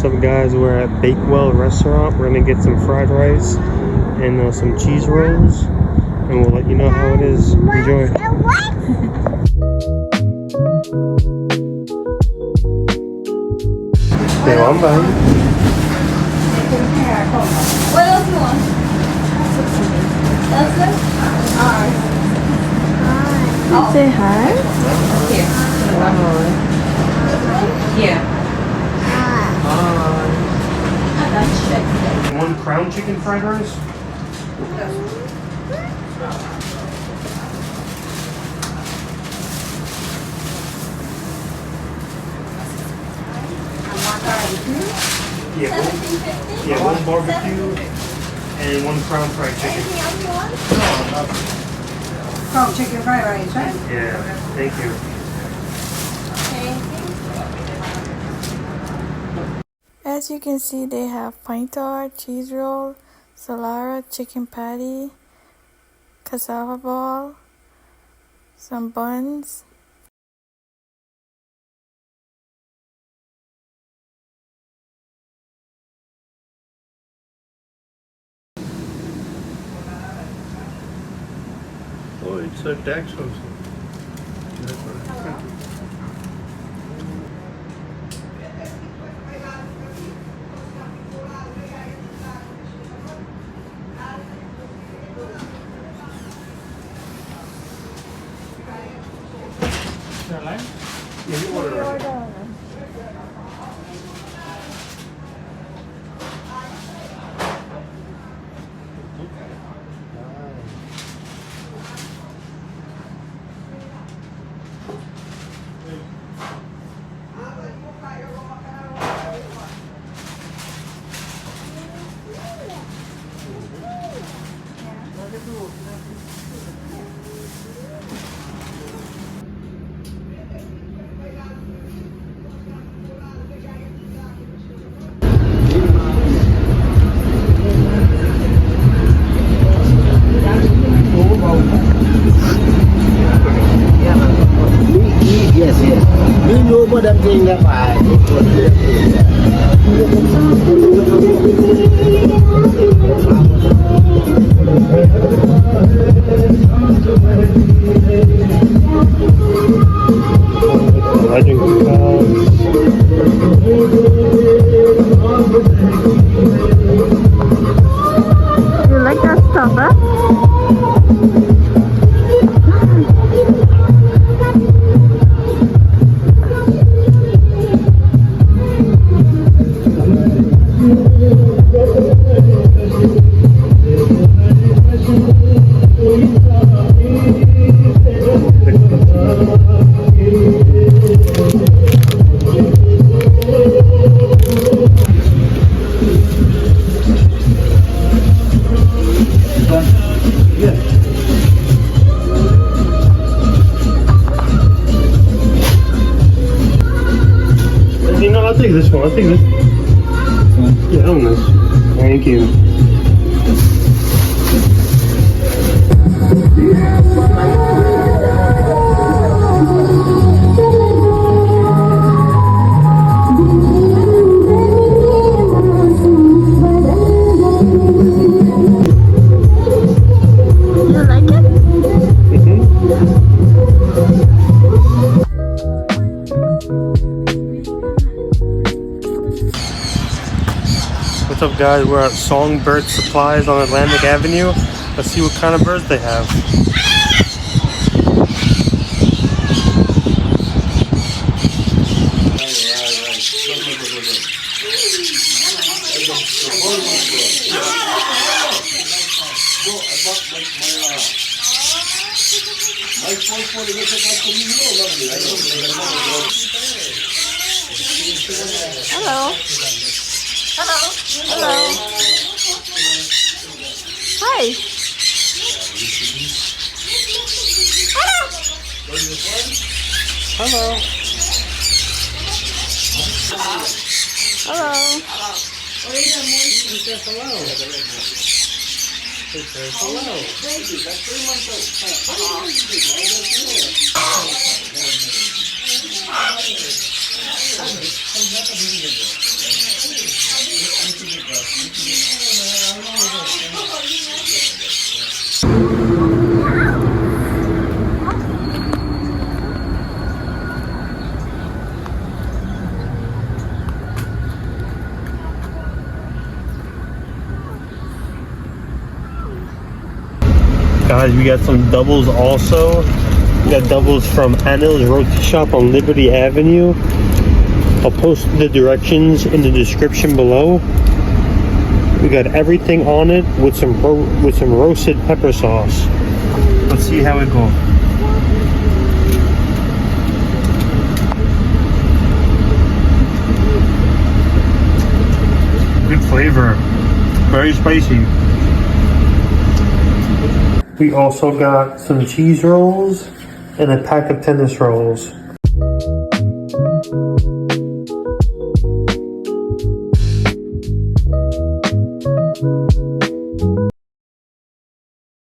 What's up, guys? We're at Bakewell restaurant. We're gonna get some fried rice and some cheese rolls, and we'll let you know how it is. Enjoy. Yeah, I'm buying. What else you want? That's it? Alright. Say hi. Here. Yeah. One crown chicken fried rice? Yeah, one barbecue and one crown fried chicken. Crown chicken fried rice, right? Yeah, thank you. As you can see, they have pine tart, cheese roll, Solara, chicken patty, cassava ball, some buns. Oh, it's a tax house. Yeah, you order it. Yes. We know what I'm saying about You like that stuff, huh? I'll take this one. I'll take this. Yeah, that one is. Thank you. You like it? What's up, guys? We're at Songbird Supplies on Atlantic Avenue. Let's see what kind of birds they have. Hello. Hello. Hi. Hello. Hello. Hello. Guys, we got some doubles also. We got doubles from Anil's Roti Shop on Liberty Avenue. I'll post the directions in the description below. We got everything on it with some roasted pepper sauce. Let's see how it goes. Good flavor. Very spicy. We also got some cheese rolls and a pack of tennis rolls.